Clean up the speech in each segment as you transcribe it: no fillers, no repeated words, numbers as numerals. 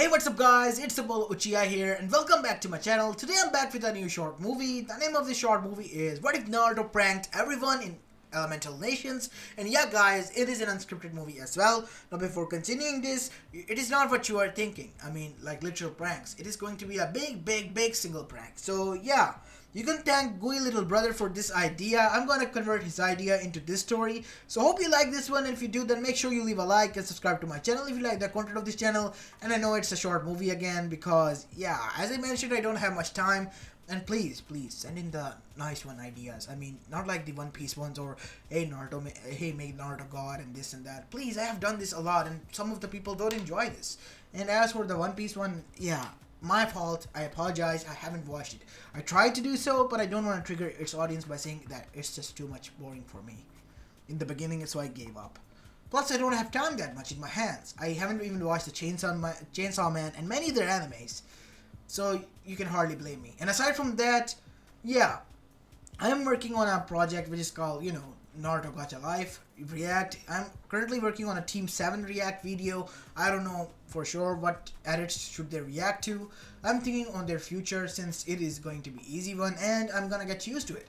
Hey, what's up guys, it's Uchiha here and welcome back to my channel. Today I'm back with a new short movie. The name of the short movie is What If Naruto Pranked Everyone in Elemental Nations. And yeah guys, it is an unscripted movie as well. Now before continuing this, it is not what you are thinking. I mean like literal pranks. It is going to be a big single prank. So yeah, you can thank Gooey Little Brother for this idea. I'm gonna convert his idea into this story. So hope you like this one. And if you do, then make sure you leave a like and subscribe to my channel if you like the content of this channel. And I know it's a short movie again because yeah, as I mentioned, I don't have much time. And please send in the nice one ideas. I mean, not like the One Piece ones or hey Naruto, hey make Naruto God and this and that. Please, I have done this a lot and some of the people don't enjoy this. And as for the One Piece one, yeah, my fault. I apologize. I haven't watched it. I tried to do so, but I don't want to trigger its audience by saying that it's just too much boring for me. In the beginning, so I gave up. Plus, I don't have time that much in my hands. I haven't even watched the Chainsaw Man and many other animes. So you can hardly blame me. And aside from that, yeah, I am working on a project which is called, Naruto Gacha Life React. I'm currently working on a Team 7 React video. I don't know for sure what edits should they react to. I'm thinking on their future since it is going to be easy one and I'm gonna get used to it.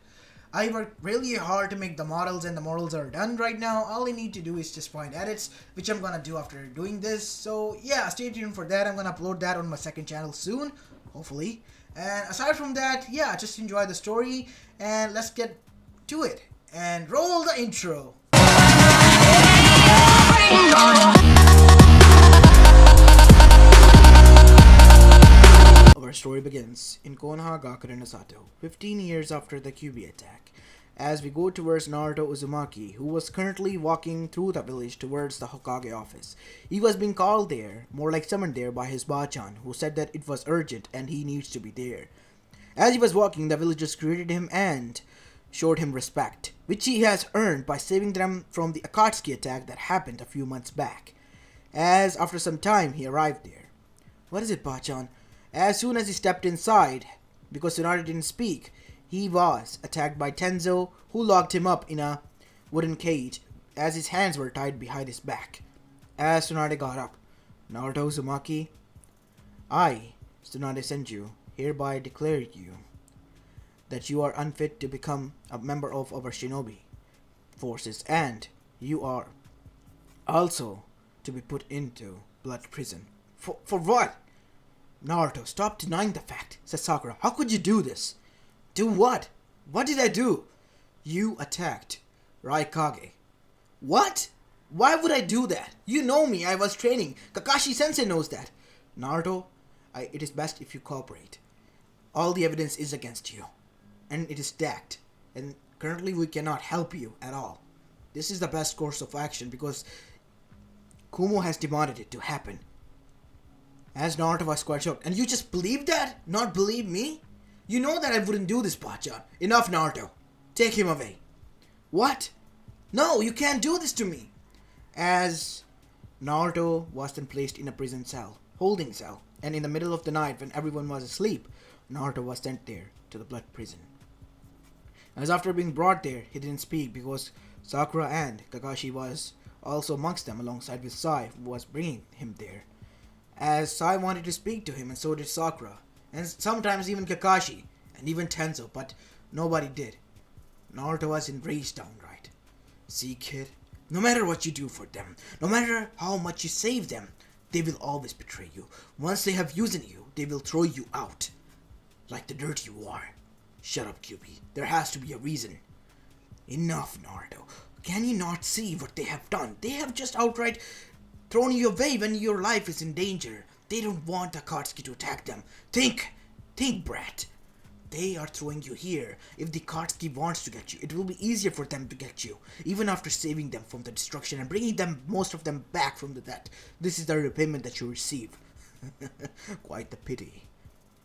I worked really hard to make the models and the models are done right now. All I need to do is just find edits, which I'm gonna do after doing this. So yeah, stay tuned for that. I'm gonna upload that on my second channel soon, hopefully. And aside from that, yeah, just enjoy the story and let's get to it. And roll the intro. Our story begins in Konoha Gakure no Sato, 15 years after the Kyuubi attack, as we go towards Naruto Uzumaki, who was currently walking through the village towards the Hokage office. He was being called there, more like summoned there by his Bachan, who said that it was urgent and he needs to be there. As he was walking, the villagers greeted him and showed him respect, which he has earned by saving them from the Akatsuki attack that happened a few months back. As after some time he arrived there. What is it, Bachan? As soon as he stepped inside, because Tsunade didn't speak, he was attacked by Tenzo, who locked him up in a wooden cage as his hands were tied behind his back. As Tsunade got up, Naruto Uzumaki, I, Tsunade Senju, hereby declare you that you are unfit to become a member of our shinobi forces, and you are also to be put into blood prison. For what? Naruto, stop denying the fact, said Sakura. How could you do this? Do what? What did I do? You attacked Raikage. What? Why would I do that? You know me, I was training. Kakashi-sensei knows that. Naruto, it is best if you cooperate. All the evidence is against you. And it is stacked. And currently we cannot help you at all. This is the best course of action because Kumo has demanded it to happen. As Naruto was quite shocked. And you just believe that? Not believe me? You know that I wouldn't do this, Bachan. Enough, Naruto. Take him away. What? No, you can't do this to me. As Naruto was then placed in a prison cell, holding cell. And in the middle of the night when everyone was asleep, Naruto was sent there to the blood prison. As after being brought there, he didn't speak because Sakura and Kakashi was also amongst them alongside with Sai, who was bringing him there. As Sai wanted to speak to him and so did Sakura, and sometimes even Kakashi, and even Tenzo, but nobody did. Naruto was enraged downright. See, kid, no matter what you do for them, no matter how much you save them, they will always betray you. Once they have used you, they will throw you out. Like the dirt you are. Shut up, Kyuubi. There has to be a reason. Enough, Naruto. Can you not see what they have done? They have just outright thrown you away when your life is in danger. They don't want Akatsuki to attack them. Think, brat. They are throwing you here. If the Akatsuki wants to get you, it will be easier for them to get you, even after saving them from the destruction and bringing them, most of them, back from the death. This is the repayment that you receive. Quite the pity.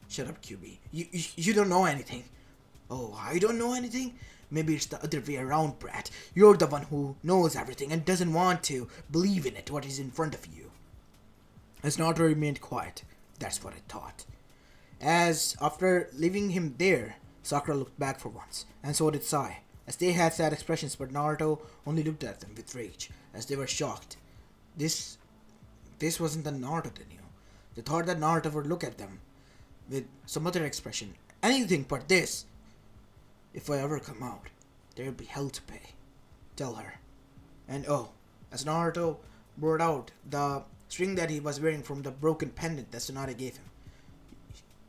Shut up, Kyuubi. You don't know anything. Oh, I don't know anything? Maybe it's the other way around, brat. You're the one who knows everything and doesn't want to believe in it, what is in front of you. As Naruto remained quiet, that's what I thought. As after leaving him there, Sakura looked back for once, and so did Sai, as they had sad expressions, but Naruto only looked at them with rage, as they were shocked. This wasn't the Naruto they knew. They thought that Naruto would look at them with some other expression. Anything but this. If I ever come out, there'll be hell to pay. Tell her. And oh, as Naruto brought out the string that he was wearing from the broken pendant that Tsunade gave him,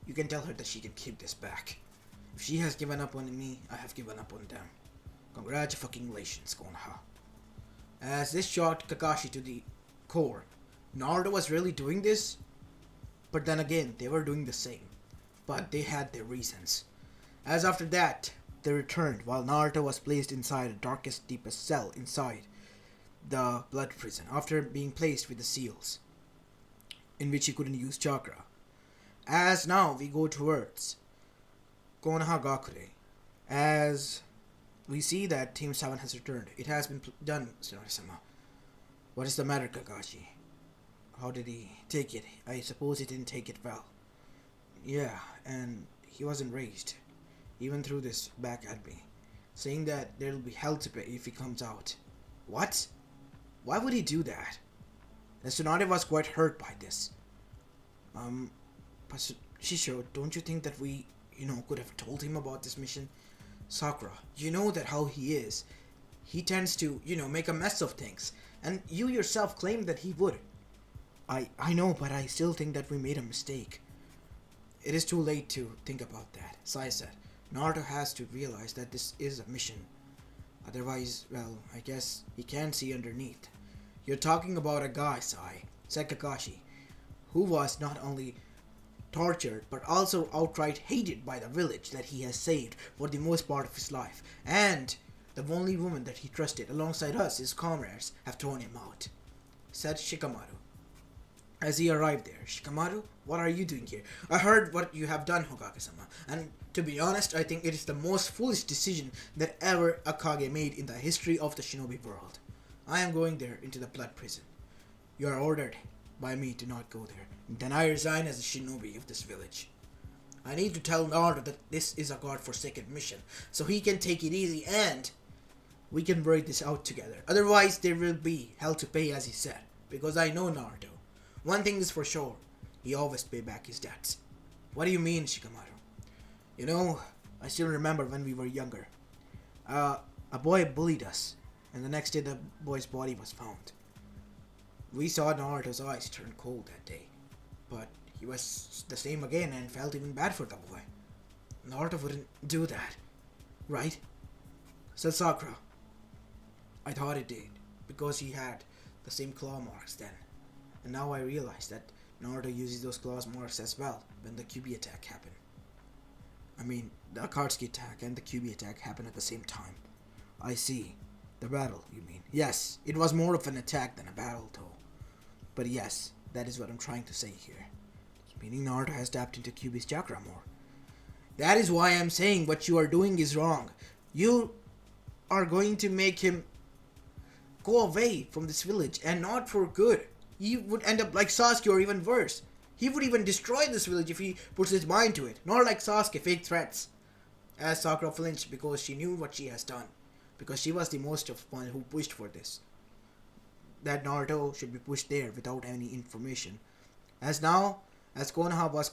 you can tell her that she can keep this back. If she has given up on me, I have given up on them. Congratulations, Konoha. As this shocked Kakashi to the core. Naruto was really doing this? But then again, they were doing the same. But they had their reasons. As after that, they returned while Naruto was placed inside the darkest, deepest cell inside the blood prison after being placed with the seals, in which he couldn't use chakra. As now we go towards Konoha Gakure, as we see that Team 7 has returned. It has been done, Tsunade-sama. What is the matter, Kakashi? How did he take it? I suppose he didn't take it well. Yeah, and he wasn't raised. Even threw this back at me, saying that there'll be hell to pay if he comes out. What? Why would he do that? And Tsunade was quite hurt by this. But Shisho, don't you think that we, could have told him about this mission? Sakura, you know that how he is. He tends to, make a mess of things. And you yourself claimed that he would. I know, but I still think that we made a mistake. It is too late to think about that, Sai said. Naruto has to realize that this is a mission. Otherwise, well, I guess he can't see underneath. You're talking about a guy, Sai, said Kakashi, who was not only tortured but also outright hated by the village that he has saved for the most part of his life. And the only woman that he trusted alongside us, his comrades, have thrown him out, said Shikamaru. As he arrived there, Shikamaru, what are you doing here? I heard what you have done, Hokage-sama, and to be honest, I think it is the most foolish decision that ever Akage made in the history of the shinobi world. I am going there into the blood prison. You are ordered by me to not go there. Then I resign as a shinobi of this village. I need to tell Naruto that this is a god-forsaken mission, so he can take it easy and we can work this out together. Otherwise, there will be hell to pay, as he said, because I know Naruto. One thing is for sure, he always pay back his debts. What do you mean, Shikamaru? I still remember when we were younger. A boy bullied us, and the next day the boy's body was found. We saw Naruto's eyes turn cold that day, but he was the same again and felt even bad for the boy. Naruto wouldn't do that, right? Said Sakura. I thought it did, because he had the same claw marks then. And now I realize that Naruto uses those claw marks as well when the QB attack happened. I mean, the Akatsuki attack and the QB attack happened at the same time. I see. The battle, you mean? Yes, it was more of an attack than a battle, though. But yes, that is what I'm trying to say here. Meaning Naruto has tapped into QB's chakra more. That is why I'm saying what you are doing is wrong. You are going to make him go away from this village, and not for good. He would end up like Sasuke or even worse. He would even destroy this village if he puts his mind to it. Not like Sasuke, fake threats. As Sakura flinched because she knew what she has done. Because she was the most of one who pushed for this. That Naruto should be pushed there without any information. As Konoha was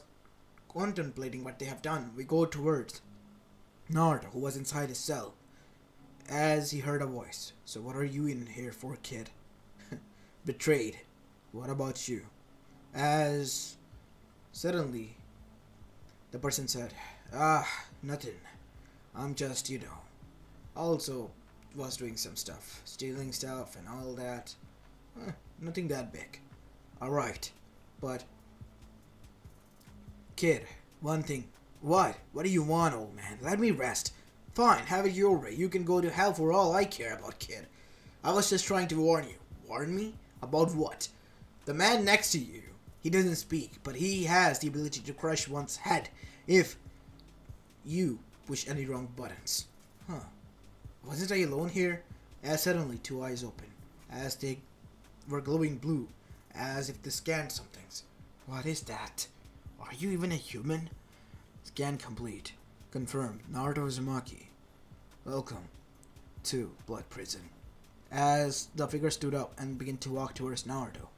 contemplating what they have done, we go towards Naruto, who was inside his cell. As he heard a voice. So what are you in here for, kid? Betrayed. What about you? As suddenly the person said, nothing. I'm just, also was doing some stuff. Stealing stuff and all that. Nothing that big. Alright. But kid, one thing. What? What do you want, old man? Let me rest. Fine, have it your way. You can go to hell for all I care about, kid. I was just trying to warn you. Warn me? About what? The man next to you, he doesn't speak, but he has the ability to crush one's head if you push any wrong buttons. Wasn't I alone here? As suddenly two eyes opened, as they were glowing blue, as if they scanned some things. What is that? Are you even a human? Scan complete. Confirmed. Naruto Uzumaki. Welcome to Blood Prison. As the figure stood up and began to walk towards Naruto.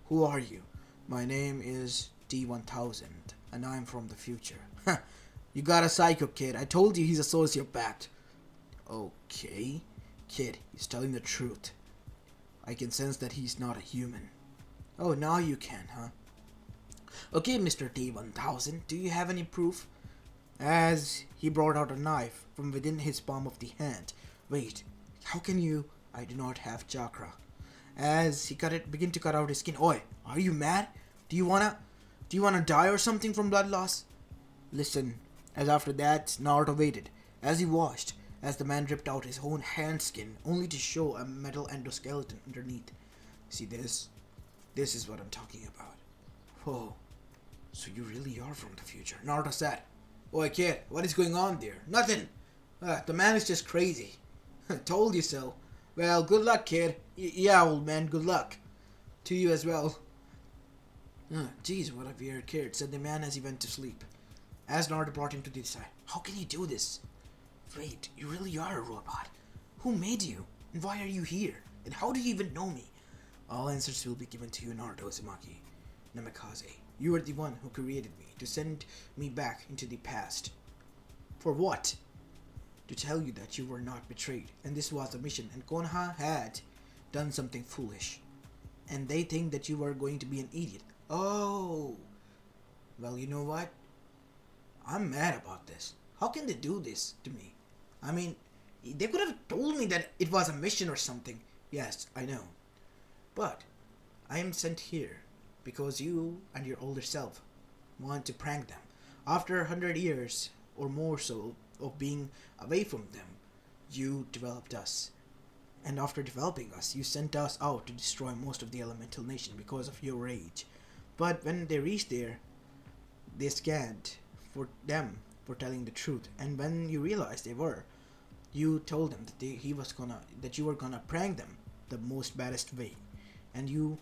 Who are you? My name is D1000, and I'm from the future. You got a psycho, kid. I told you he's a sociopath. Okay. Kid, he's telling the truth. I can sense that he's not a human. Oh, now you can, huh? Okay, Mr. D1000, do you have any proof? As he brought out a knife from within his palm of the hand. Wait, how can you? I do not have chakra. As he begin to cut out his skin. Oi, are you mad? Do you wanna die or something from blood loss? Listen, as after that, Naruto waited, as he watched, as the man ripped out his own hand skin, only to show a metal endoskeleton underneath. See this? This is what I'm talking about. Whoa, so you really are from the future. Naruto said. Oi kid, what is going on there? Nothing. The man is just crazy. Told you so. Well, good luck, kid. Yeah, old man, good luck. To you as well. Jeez, what a weird kid, said the man as he went to sleep. As Naruto brought him to the side. How can you do this? Wait, you really are a robot. Who made you? And why are you here? And how do you even know me? All answers will be given to you, Naruto Uzumaki. Namikaze, you are the one who created me, to send me back into the past. For what? To tell you that you were not betrayed, and this was a mission, and Konoha had done something foolish. And they think that you are going to be an idiot. Oh. Well, you know what? I'm mad about this. How can they do this to me? I mean, they could have told me that it was a mission or something. Yes, I know. But I am sent here because you and your older self want to prank them. After 100 years or more so of being away from them, you developed us. And after developing us, you sent us out to destroy most of the elemental nation because of your rage. But when they reached there, they scanned for them for telling the truth. And when you realized they were, you told them that you were gonna prank them the most baddest way. And you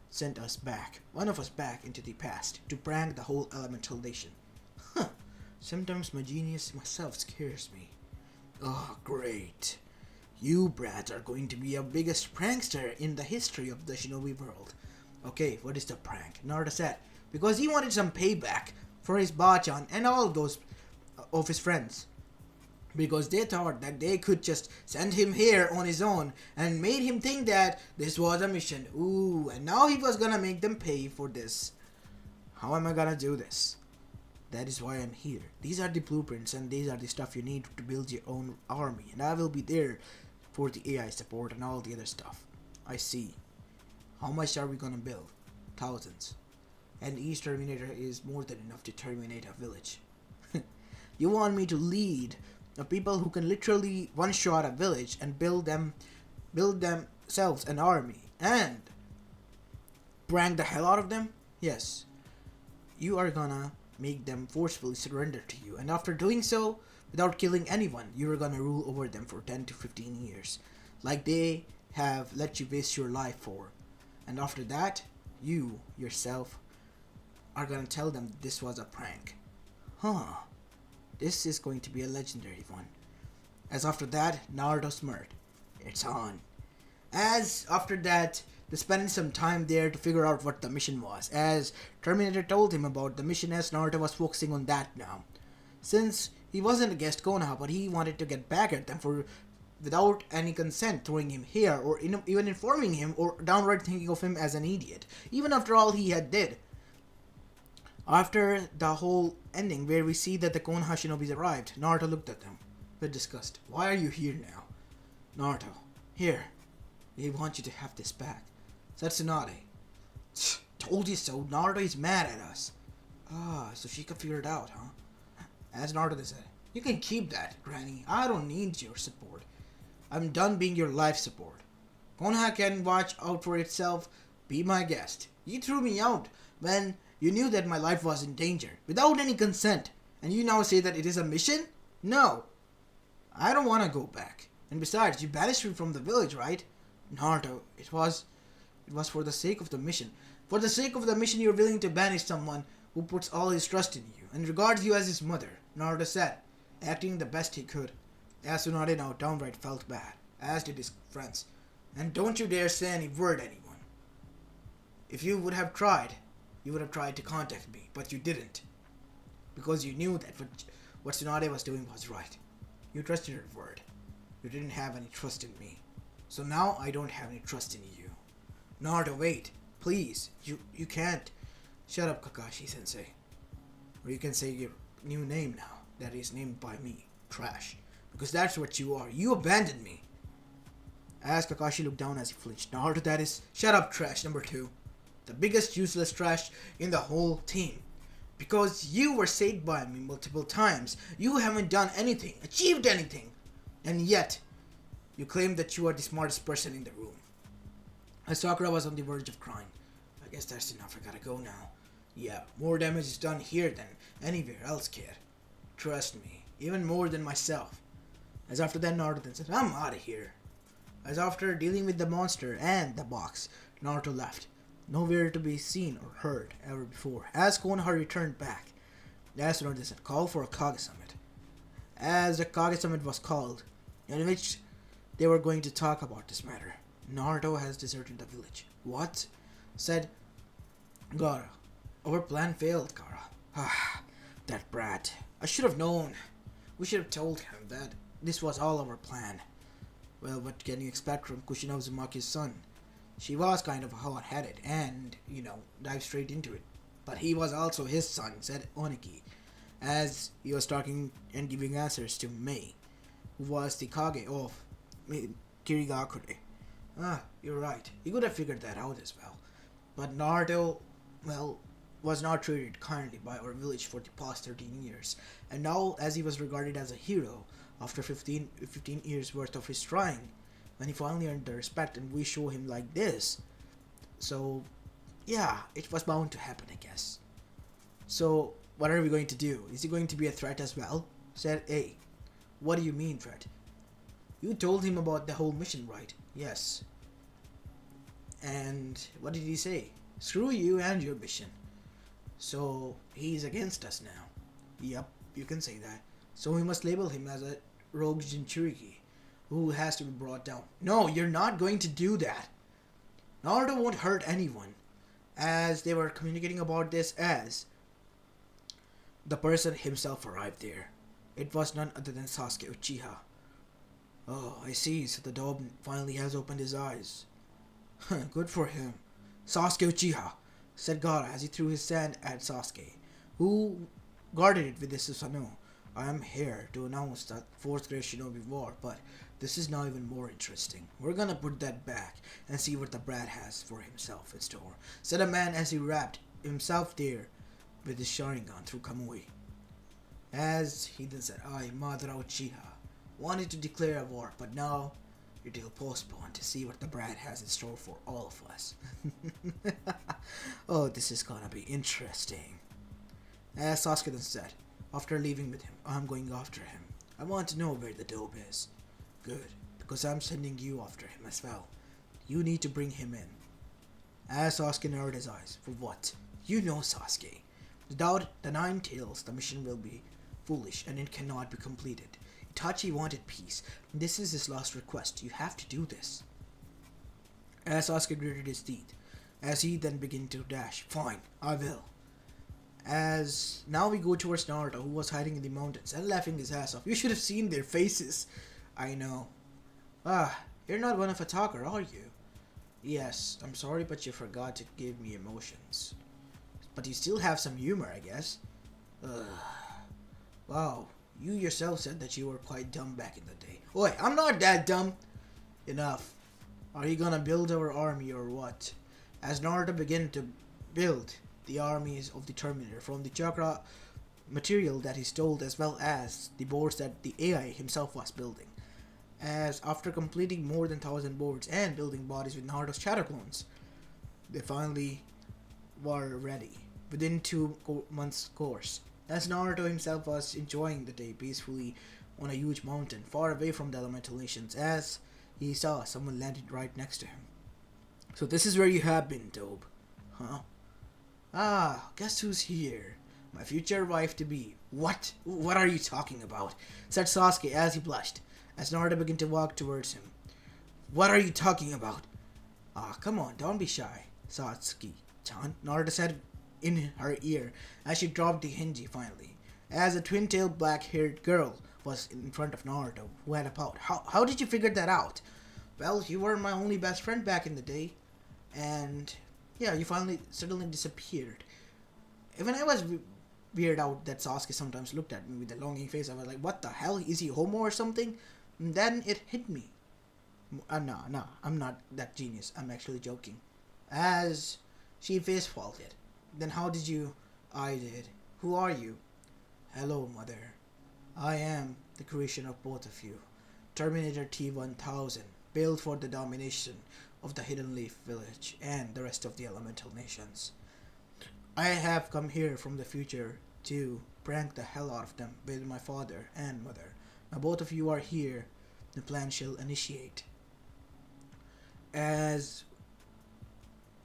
sent us back, one of us back into the past, to prank the whole elemental nation. Huh. Sometimes my genius myself scares me. Oh, great. You brats are going to be our biggest prankster in the history of the shinobi world. Okay, what is the prank? Naruto said, because he wanted some payback for his Bachan and all those of his friends. Because they thought that they could just send him here on his own and made him think that this was a mission. Ooh, and now he was gonna make them pay for this. How am I gonna do this? That is why I'm here. These are the blueprints and these are the stuff you need to build your own army. And I will be there for the AI support and all the other stuff. I see. How much are we gonna build? Thousands. And each Terminator is more than enough to terminate a village. You want me to lead the people who can literally one-shot a village and build themselves an army and prank the hell out of them? Yes. You are gonna make them forcefully surrender to you, and after doing so, without killing anyone, you are gonna rule over them for 10 to 15 years, like they have let you waste your life for. And after that, you, yourself, are gonna tell them this was a prank. Huh. This is going to be a legendary one. As after that, Naruto smirked. It's on. As after that, they spent some time there to figure out what the mission was, as Terminator told him about the mission, as Naruto was focusing on that now. Since he wasn't against Konoha, but he wanted to get back at them for without any consent throwing him here, or even informing him, or downright thinking of him as an idiot, even after all he had did. After the whole ending, where we see that the Konoha shinobis arrived, Naruto looked at them with disgust. Why are you here now? Naruto, here. They want you to have this back. Said Tsunade. Told you so. Naruto is mad at us. Ah, so she could figure it out, huh? As Naruto said, you can keep that, Granny. I don't need your support. I'm done being your life support. Konoha can watch out for itself. Be my guest. You threw me out when you knew that my life was in danger, without any consent, and you now say that it is a mission? No. I don't want to go back. And besides, you banished me from the village, right? Naruto, it was for the sake of the mission. For the sake of the mission, you're willing to banish someone who puts all his trust in you and regards you as his mother, Naruto said, acting the best he could. As Tsunade now downright felt bad, as did his friends. And don't you dare say any word, anyone. If you would have tried, you would have tried to contact me, but you didn't. Because you knew that what Tsunade was doing was right. You trusted her word. You didn't have any trust in me. So now I don't have any trust in you. Naruto, wait. Please. You can't. Shut up, Kakashi-sensei. Or you can say your new name now. That is named by me. Trash. Because that's what you are. You abandoned me. As Kakashi looked down as he flinched. Naruto, that is... Shut up, Trash number 2. The biggest useless trash in the whole team. Because you were saved by me multiple times. You haven't done anything, achieved anything. And yet, you claim that you are the smartest person in the room. As Sakura was on the verge of crying. I guess that's enough, I gotta go now. Yeah, more damage is done here than anywhere else, kid. Trust me, even more than myself. As after that, Naruto then said, I'm out of here. As after dealing with the monster and the box, Naruto left. Nowhere to be seen or heard ever before. As Konoha returned back, as Naruto said, call for a Kage Summit. As the Kage Summit was called, in which they were going to talk about this matter. Naruto has deserted the village. What? Said Gaara. Our plan failed, Gaara. Ah, that brat. I should have known. We should have told him that this was all our plan. Well, what can you expect from Kushina Uzumaki's son? She was kind of hot-headed and, dived straight into it. But he was also his son, said Oniki, as he was talking and giving answers to Mei, who was the Kage of Kirigakure. Ah, you're right. He could have figured that out as well. But Naruto, was not treated kindly by our village for the past 13 years. And now, as he was regarded as a hero, after 15 years worth of his trying, when he finally earned the respect and we show him like this. So, yeah, it was bound to happen, I guess. So, what are we going to do? Is he going to be a threat as well? Said A. What do you mean, threat? You told him about the whole mission, right? Yes. And what did he say? Screw you and your mission. So, he's against us now. Yep, you can say that. So we must label him as a rogue Jinchuriki, who has to be brought down. No, you're not going to do that. Naruto won't hurt anyone. As they were communicating about this as the person himself arrived there. It was none other than Sasuke Uchiha. Oh, I see, so the dog finally has opened his eyes. Good for him. Sasuke Uchiha, said Gaara as he threw his sand at Sasuke, who guarded it with his Susanoo. I am here to announce that 4th grade Shinobi War, but this is now even more interesting. We're gonna put that back and see what the brat has for himself in store, said a man as he wrapped himself there with his Sharingan through Kamui. As he then said, I, Madara Uchiha, wanted to declare a war, but now it will postpone to see what the brat has in store for all of us. Oh, this is gonna be interesting. As Sasuke then said, after leaving with him, I'm going after him. I want to know where the dope is. Good, because I'm sending you after him as well. You need to bring him in. As Sasuke narrowed his eyes, for what? You know, Sasuke. Without the 9 tails, the mission will be foolish and it cannot be completed. Itachi wanted peace. This is his last request. You have to do this. As Sasuke gritted his teeth, as he then began to dash. Fine, I will. As now we go towards Naruto, who was hiding in the mountains and laughing his ass off. You should have seen their faces. I know. You're not one of a talker, are you? Yes, I'm sorry, but you forgot to give me emotions. But you still have some humor, I guess. Wow, you yourself said that you were quite dumb back in the day. Oi, I'm not that dumb. Enough. Are you gonna build our army or what? As Naruto began to build the armies of the Terminator from the chakra material that he stole, as well as the boards that the AI himself was building. As after completing more than 1,000 boards and building bodies with Naruto's shadow clones, they finally were ready within 2 months course. As Naruto himself was enjoying the day peacefully on a huge mountain far away from the elemental nations, as he saw someone landed right next to him. So this is where you have been, Dobe. Huh? Ah, guess who's here? My future wife-to-be. What? What are you talking about? Said Sasuke as he blushed, as Naruto began to walk towards him. What are you talking about? Ah, come on, don't be shy, Satsuki-chan. Naruto said in her ear as she dropped the hinge finally. As a twin-tailed black-haired girl was in front of Naruto, who had a pout. How did you figure that out? Well, you were my only best friend back in the day, and yeah, you finally suddenly disappeared. Even I was weirded out that Sasuke sometimes looked at me with a longing face. I was like, what the hell? Is he homo or something? And then it hit me. No, I'm not that genius. I'm actually joking. As she face faulted. Then how did you? I did. Who are you? Hello, mother. I am the creation of both of you. Terminator T-1000, built for the domination of the Hidden Leaf Village and the rest of the elemental nations. I have come here from the future to prank the hell out of them with my father and mother. Now both of you are here. The plan shall initiate. As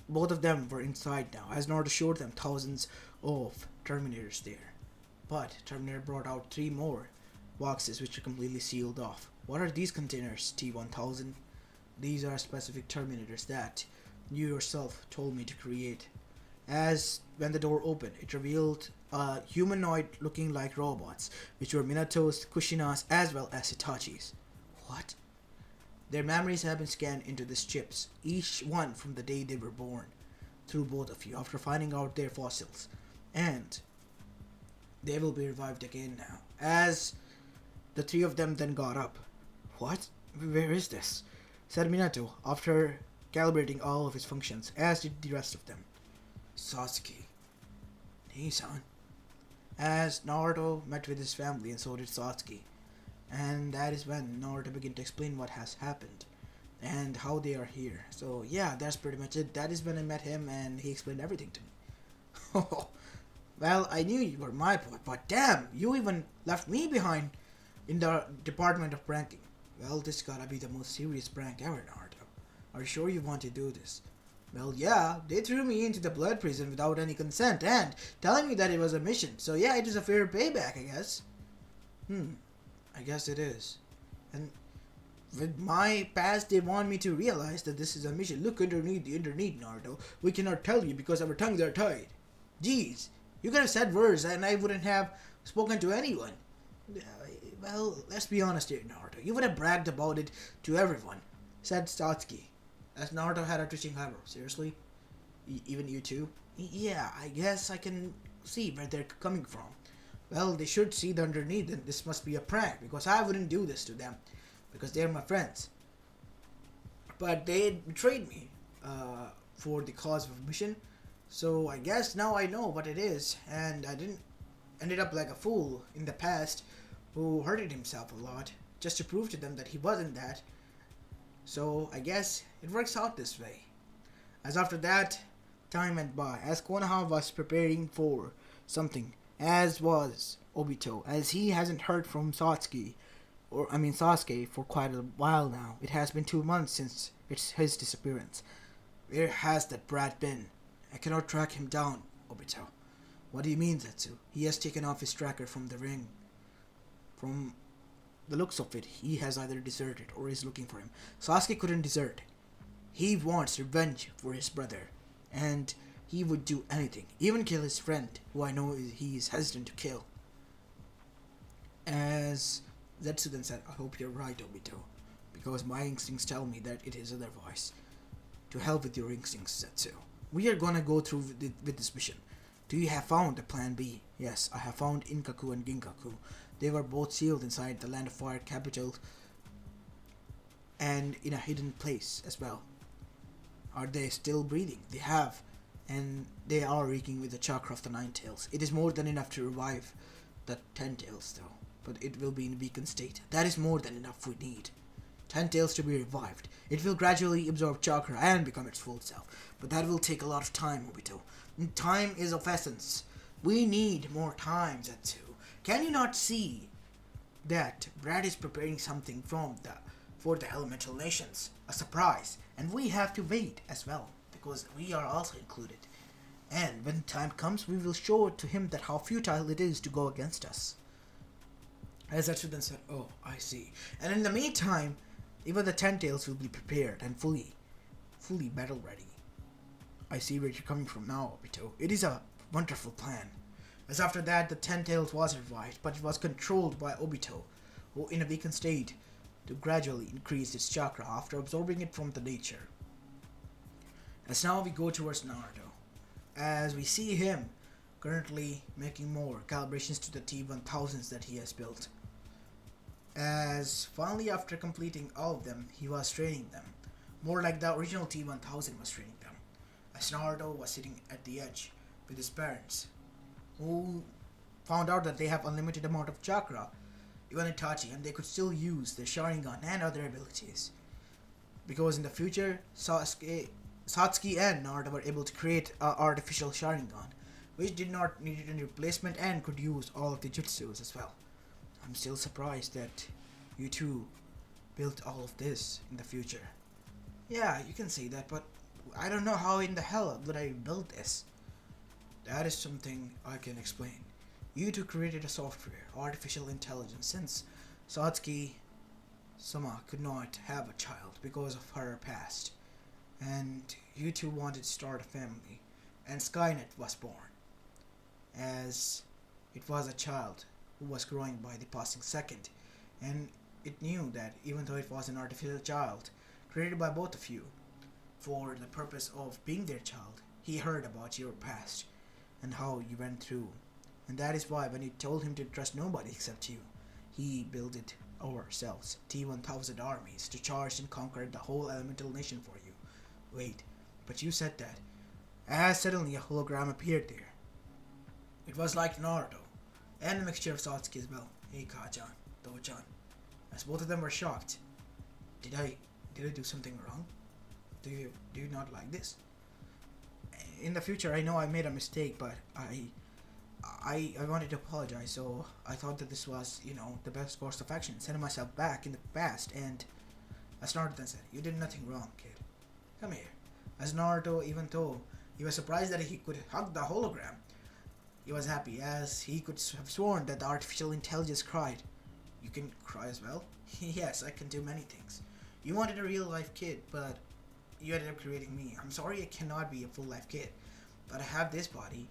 both of them were inside now, as Naruto showed them thousands of Terminators there. But Terminator brought out 3 more boxes which are completely sealed off. What are these containers, T-1000? These are specific Terminators that you yourself told me to create. As when the door opened, it revealed humanoid looking like robots, which were Minato's, Kushina's, as well as Hitachi's. What? Their memories have been scanned into these chips, each one from the day they were born, through both of you after finding out their fossils. And they will be revived again now. As the 3 of them then got up. What? Where is this? Said Minato after calibrating all of his functions, as did the rest of them. Sasuke. Nissan. As Naruto met with his family and so did Sasuke. And that is when Naruto began to explain what has happened and how they are here. So yeah, that's pretty much it. That is when I met him and he explained everything to me. Well, I knew you were my boy, but damn, you even left me behind in the department of pranking. Well, this gotta be the most serious prank ever, Naruto. Are you sure you want to do this? Well, yeah, they threw me into the blood prison without any consent and telling me that it was a mission. So yeah, it is a fair payback, I guess. I guess it is. And with my past, they want me to realize that this is a mission. Look underneath the underneath, Naruto. We cannot tell you because our tongues are tied. Jeez, you could have said words and I wouldn't have spoken to anyone. Well, let's be honest here, Naruto. You would have bragged about it to everyone, said Satsuki, as Naruto had a twitching eyebrow. Seriously? Even you too? Yeah, I guess I can see where they're coming from. Well, they should see the underneath and this must be a prank because I wouldn't do this to them because they're my friends. But they betrayed me for the cause of a mission. So I guess now I know what it is and I didn't ended up like a fool in the past who hurted himself a lot just to prove to them that he wasn't that. So I guess it works out this way. As after that, time went by as Konoha was preparing for something, as was Obito, as he hasn't heard from Sasuke for quite a while now. It has been 2 months since his disappearance. Where has that brat been? I cannot track him down, Obito. What do you mean, Zetsu? He has taken off his tracker from the ring. From the looks of it, he has either deserted or is looking for him. Sasuke couldn't desert. He wants revenge for his brother, and he would do anything, even kill his friend, who I know he is hesitant to kill. As Zetsu then said, I hope you're right, Obito, because my instincts tell me that it is otherwise. To hell with your instincts, Zetsu. We are gonna go through with this mission. Do you have found a plan B? Yes, I have found Inkaku and Ginkaku. They were both sealed inside the Land of Fire capital and in a hidden place as well. Are they still breathing? They have, and they are reeking with the chakra of the Nine Tails. It is more than enough to revive the 10 Tails though, but it will be in a weakened state. That is more than enough we need. 10 Tails to be revived. It will gradually absorb chakra and become its full self, but that will take a lot of time, Obito. And time is of essence. We need more time, Zetsu. Can you not see that Brad is preparing something for the elemental nations? A surprise. And we have to wait as well, because we are also included. And when time comes, we will show it to him that how futile it is to go against us. As Zetsu then said, oh, I see. And in the meantime, even the 10 Tails will be prepared and fully battle ready. I see where you're coming from now, Obito. It is a wonderful plan. As after that, the Ten Tails was revived, but it was controlled by Obito, who in a weakened state to gradually increase its chakra after absorbing it from the nature. As now we go towards Naruto, as we see him currently making more calibrations to the T1000s that he has built. As finally after completing all of them, he was training them, more like the original T1000 was training them, as Naruto was sitting at the edge with his parents, who found out that they have unlimited amount of chakra, even Itachi, and they could still use their Sharingan and other abilities. Because in the future, Satsuki and Naruto were able to create an artificial Sharingan, which did not need any replacement and could use all of the jutsus as well. I'm still surprised that you two built all of this in the future. Yeah, you can say that, but I don't know how in the hell would I build this. That is something I can explain. You two created a software, artificial intelligence, since Satsuki Sama could not have a child because of her past. And you two wanted to start a family, and Skynet was born, as it was a child who was growing by the passing second, and it knew that even though it was an artificial child created by both of you for the purpose of being their child, he heard about your past and how you went through, and that is why when you told him to trust nobody except you, he built it ourselves, T1000 armies, to charge and conquer the whole elemental nation for you. Wait, but you said that, as suddenly a hologram appeared there. It was like Naruto, and a mixture of Satsuki as well. Hey Kajan, Do-chan. As both of them were shocked. Did I do something wrong? Do you not like this? In the future, I know I made a mistake, but I wanted to apologize, so I thought that this was, the best course of action, sending myself back in the past, and as Naruto then said, you did nothing wrong, kid. Come here. As Naruto, even though he was surprised that he could hug the hologram, he was happy, as he could have sworn that the artificial intelligence cried. You can cry as well? Yes, I can do many things. You wanted a real life kid, but you ended up creating me. I'm sorry I cannot be a full life kid, but I have this body,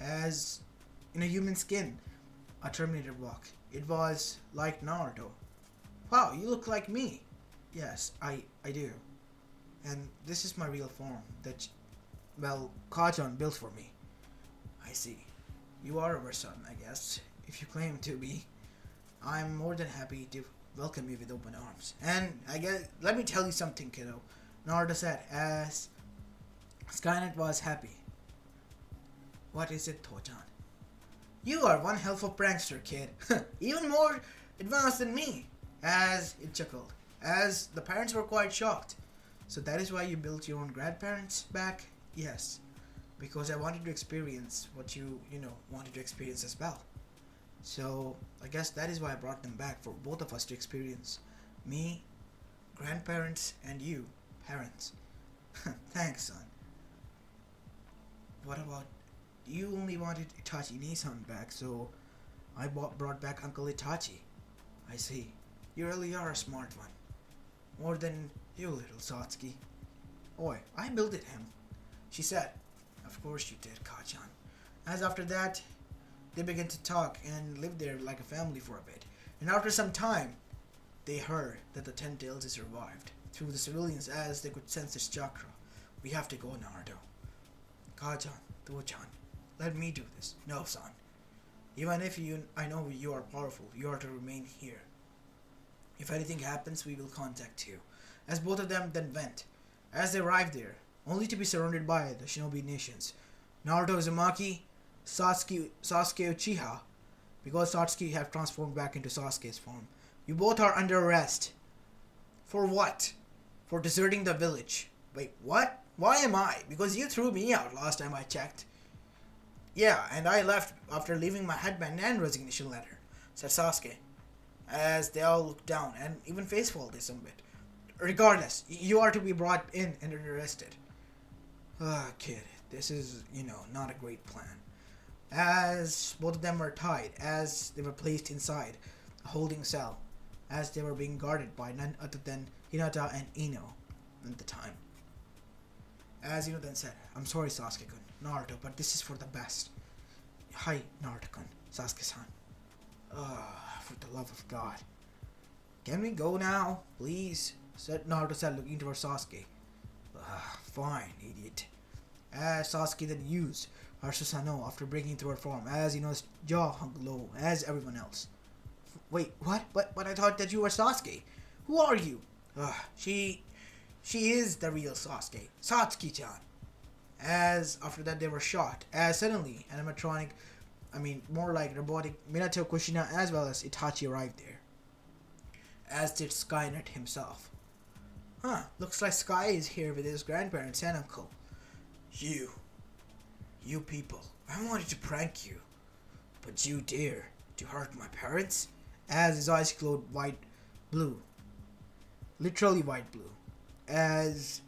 as in a human skin, a Terminator walk. It was like Naruto. Wow, you look like me. Yes, I do. And this is my real form that, Kajan built for me. I see. You are our son, I guess, if you claim to be. I'm more than happy to welcome you with open arms. And I guess, let me tell you something, kiddo. Naruto said, as Skynet was happy. What is it, Tochan? You are one hell of a prankster, kid. Even more advanced than me. As it chuckled. As the parents were quite shocked. So that is why you built your own grandparents back? Yes. Because I wanted to experience what you wanted to experience as well. So I guess that is why I brought them back, for both of us to experience. Me, grandparents, and you, parents. Thanks, son. What about, you only wanted Itachi Nissan back, so I brought back Uncle Itachi. I see. You really are a smart one. More than you, little Satsuki. Oi, I built it him. She said. Of course you did, Kajan. As after that, they began to talk and lived there like a family for a bit. And after some time, they heard that the Ten Tails is revived through the civilians, as they could sense its chakra. We have to go, Naruto. Kajan, Do-chan, let me do this. No, son. Even if I know you are powerful, you are to remain here. If anything happens, we will contact you. As both of them then went. As they arrived there, only to be surrounded by the shinobi nations. Naruto Uzumaki, Sasuke Uchiha, because Satsuki have transformed back into Sasuke's form. You both are under arrest. For what? For deserting the village. Wait, what? Why am I? Because you threw me out last time I checked. Yeah, and I left after leaving my headband and resignation letter, said Sasuke, as they all looked down and even face-faulted some bit. Regardless, you are to be brought in and arrested. Kid, this is, not a great plan. As both of them were tied, as they were placed inside a holding cell, as they were being guarded by none other than Hinata and Ino at the time. As Ino then said, I'm sorry, Sasuke-kun, Naruto, but this is for the best. Hi, Naruto-kun. Sasuke-san. For the love of God. Can we go now, please? Said Naruto looking towards Sasuke. Fine, idiot. As Sasuke then used her Susanoo after breaking through her form, as his jaw hung low, as everyone else. Wait, what? But I thought that you were Sasuke. Who are you? She is the real Sasuke. Satsuki-chan. As after that they were shot, as suddenly animatronic, more like robotic Minato Kushina as well as Itachi arrived there. As did Skynet himself. Looks like Sky is here with his grandparents and uncle. You people, I wanted to prank you, but you dare to hurt my parents? As his eyes glowed white blue. Literally white blue. As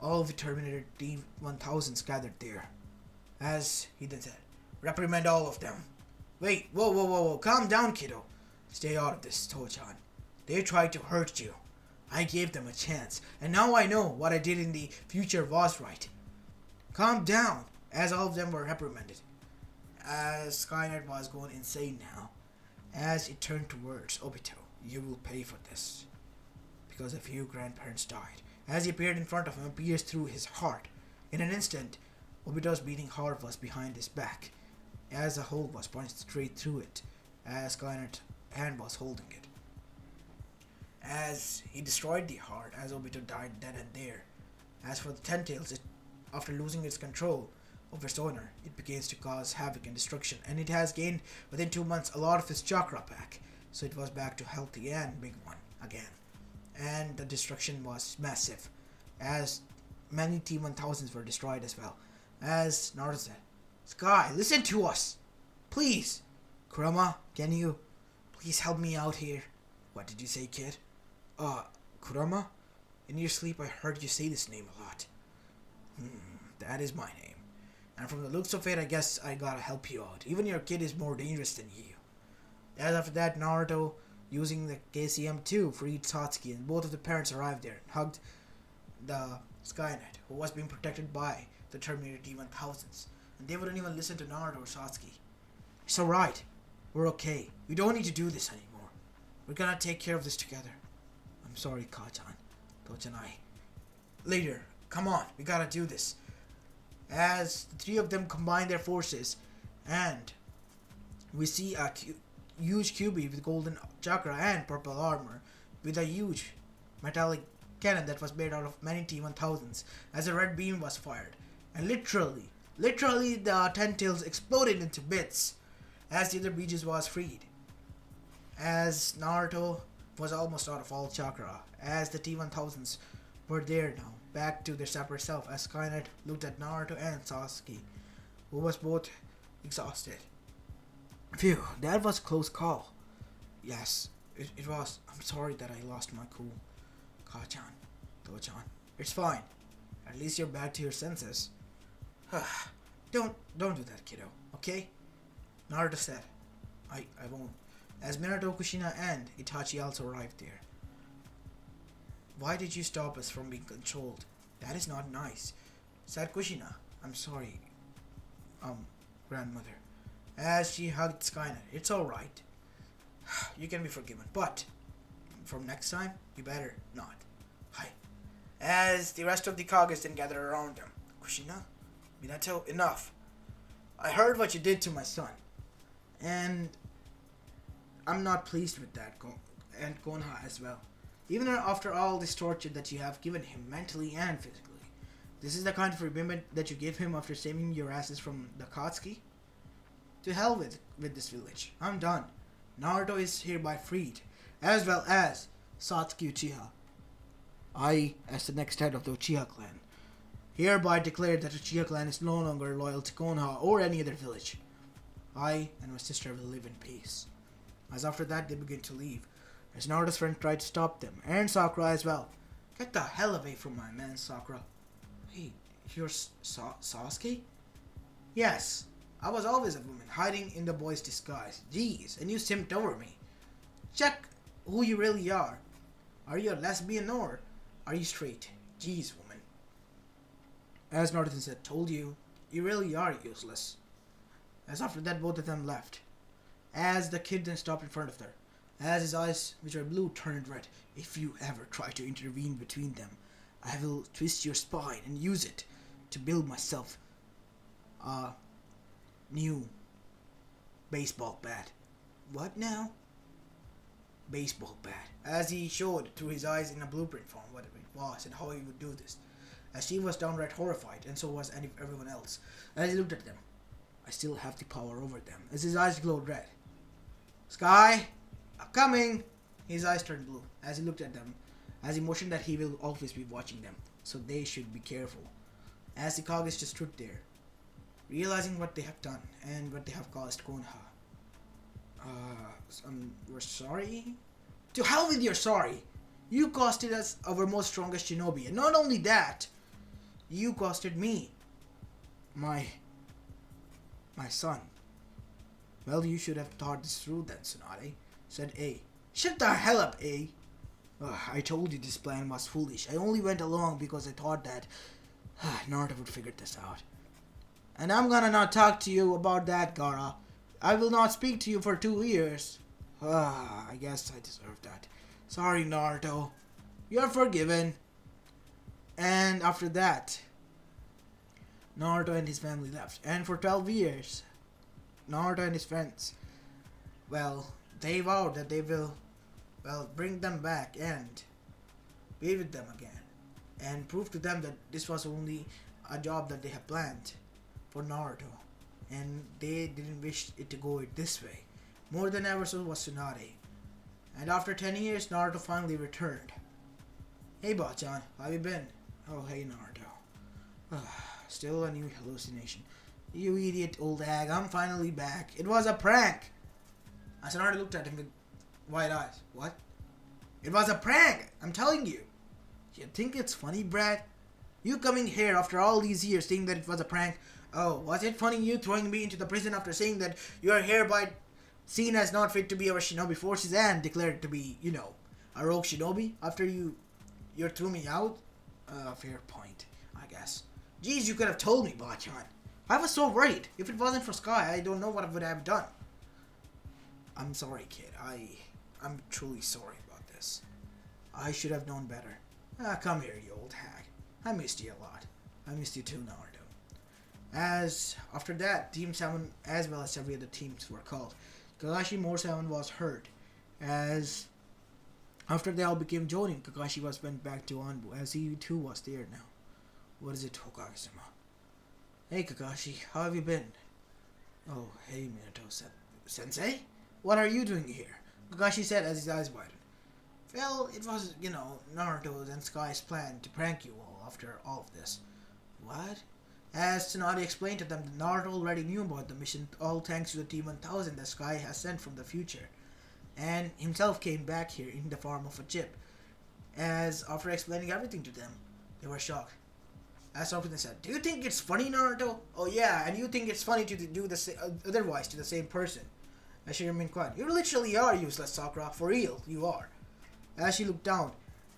all of the Terminator T-1000s gathered there. As he then said, reprimand all of them. Wait, whoa, calm down, kiddo. Stay out of this, Tochan. They tried to hurt you. I gave them a chance, and now I know what I did in the future was right. Calm down, as all of them were reprimanded. As Skynet was going insane now, as it turned towards Obito, you will pay for this. Because a few grandparents died. As he appeared in front of him and pierced through his heart. In an instant, Obito's beating heart was behind his back, as a hole was punched straight through it, as Skynet's hand was holding it. As he destroyed the heart, as Obito died then and there. As for the Ten Tails, after losing its control over its owner, it begins to cause havoc and destruction, and it has gained within 2 months a lot of its chakra back, so it was back to healthy and big one again. And the destruction was massive, as many T-1000s were destroyed as well. As Naruto said, Sky, listen to us! Please! Kurama, can you please help me out here? What did you say, kid? Kurama? In your sleep I heard you say this name a lot. That is my name. And from the looks of it, I guess I gotta help you out. Even your kid is more dangerous than you. As after that, Naruto, using the KCM2, freed Satsuki, and both of the parents arrived there and hugged the Skynet, who was being protected by the Terminator T-1000s. And they wouldn't even listen to Naruto or Satsuki. It's alright. We're okay. We don't need to do this anymore. We're gonna take care of this together. I'm sorry, Kachan. Toch and I. Later. Come on. We gotta do this. As the three of them combine their forces, and we see a huge Kyuubi with golden chakra and purple armor, with a huge metallic cannon that was made out of many T-1000s, as a red beam was fired. And literally the Ten Tails exploded into bits, as the other beaches was freed. As Naruto was almost out of all chakra, as the T-1000s were there now, back to their separate self, as Skynet looked at Naruto and Sasuke, who was both exhausted. Phew, that was a close call. Yes, it was. I'm sorry that I lost my cool. Kachan, Dochan, it's fine. At least you're back to your senses. Don't do that, kiddo, okay? Naruto said. I won't. As Minato, Kushina, and Itachi also arrived there. Why did you stop us from being controlled? That is not nice, said Kushina. I'm sorry, grandmother. As she hugged Skynet. It's alright. You can be forgiven, but from next time, you better not. Hi. As the rest of the Kages then gathered around them. Kushina? Minato, enough. I heard what you did to my son. And I'm not pleased with that, and Konoha as well. Even after all this torture that you have given him mentally and physically. This is the kind of remembrance that you give him after saving your asses from the Katsuki? To hell with this village. I'm done. Naruto is hereby freed, as well as Satsuki Uchiha. I, as the next head of the Uchiha clan, hereby declare that Uchiha clan is no longer loyal to Konoha or any other village. I and my sister will live in peace. As after that, they begin to leave, as Naruto's friend tried to stop them, and Sakura as well. Get the hell away from my man, Sakura. Hey, you're Sasuke? Yes, I was always a woman, hiding in the boy's disguise. Jeez, and you simped over me. Check who you really are. Are you a lesbian or are you straight? Jeez, woman. As Naruto said, told you, you really are useless. As after that, both of them left. As the kid then stopped in front of her. As his eyes, which were blue, turned red. If you ever try to intervene between them, I will twist your spine and use it to build myself a new baseball bat. What now? Baseball bat. As he showed through his eyes in a blueprint form what it was and how he would do this. As she was downright horrified, and so was everyone else. As he looked at them, I still have the power over them. As his eyes glowed red. Sky, I'm coming! His eyes turned blue as he looked at them, as he motioned that he will always be watching them, so they should be careful. As the Kage just stood there, realizing what they have done and what they have caused Konoha. We're sorry? To hell with your sorry! You costed us our most strongest shinobi, and not only that, you costed me my son. Well, you should have thought this through then, Tsunade, said A. Shut the hell up, A. I told you this plan was foolish. I only went along because I thought that Naruto would figure this out. And I'm gonna not talk to you about that, Gaara. I will not speak to you for 2 years. I guess I deserve that. Sorry, Naruto. You're forgiven. And after that, Naruto and his family left. And for 12 years, Naruto and his friends, well, they vowed that they will, bring them back and be with them again. And prove to them that this was only a job that they had planned for Naruto. And they didn't wish it to go this way. More than ever, so was Tsunade. And after 10 years, Naruto finally returned. Hey, Bachan, how have you been? Oh, hey, Naruto. Still a new hallucination. You idiot old hag, I'm finally back. It was a prank. And Naruto looked at him with wide eyes. What? It was a prank, I'm telling you. You think it's funny, Brad? You coming here after all these years saying that it was a prank? Oh, was it funny you throwing me into the prison after saying that you are hereby seen as not fit to be our shinobi forces and declared to be, a rogue shinobi after you threw me out? Fair point, I guess. Geez, you could have told me, Bachan. I was so worried. If it wasn't for Sky, I don't know what I would have done. I'm sorry, kid. I'm truly sorry about this. I should have known better. Come here, you old hag. I missed you a lot. I missed you too, Naruto. As after that, Team 7 as well as every other teams were called. Kakashi More 7 was hurt. As after they all became Jonin, Kakashi went back to Anbu as he too was there now. What is it, Hokage-sama? Hey Kakashi, how have you been? Oh, hey Minato Sensei? What are you doing here? Kakashi said as his eyes widened. Well, it was, Naruto's and Sky's plan to prank you all after all of this. What? As Tsunade explained to them that Naruto already knew about the mission, all thanks to the T-1000 that Sky has sent from the future, and himself came back here in the form of a chip. As after explaining everything to them, they were shocked. As something said, do you think it's funny, Naruto? Oh yeah, and you think it's funny to do otherwise to the same person. As she remained quiet, you literally are useless, Sakura. For real, you are. As she looked down,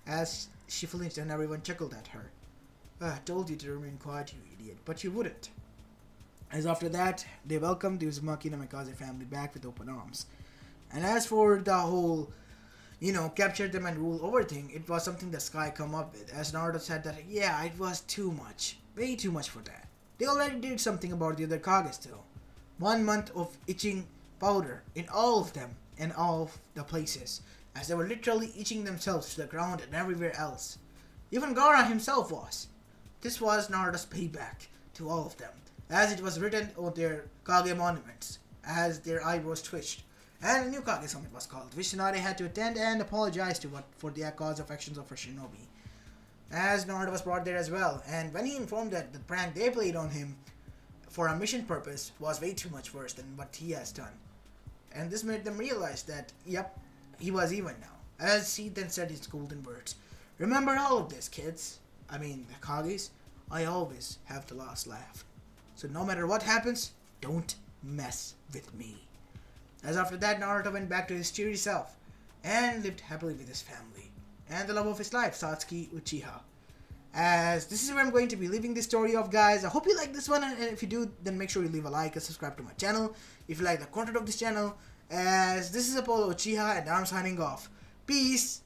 as she flinched and everyone chuckled at her. I told you to remain quiet, you idiot, but you wouldn't. As after that, they welcomed the Uzumaki Namikaze family back with open arms. And as for the whole, capture them and rule over thing, it was something that Sky come up with. As Naruto said that, yeah, it was too much. Way too much for that. They already did something about the other Kages too. 1 month of itching powder in all of them and all of the places. As they were literally itching themselves to the ground and everywhere else. Even Gaara himself was. This was Naruto's payback to all of them, as it was written on their Kage monuments, as their eyebrows twitched. And a new Kage summit was called, which Tsunade had to attend and apologize to for the cause of actions of her shinobi. As Naruto was brought there as well, and when he informed that the prank they played on him for a mission purpose was way too much worse than what he has done. And this made them realize that, yep, he was even now. As he then said his golden words, remember all of this, kids. I mean, the Kages, I always have the last laugh. So no matter what happens, don't mess with me. As after that, Naruto went back to his cheery self and lived happily with his family and the love of his life, Satsuki Uchiha. as this is where I'm going to be leaving this story off, guys. I hope you like this one, and if you do, then make sure you leave a like and subscribe to my channel if you like the content of this channel, as this is Apollo Uchiha and I'm signing off. Peace.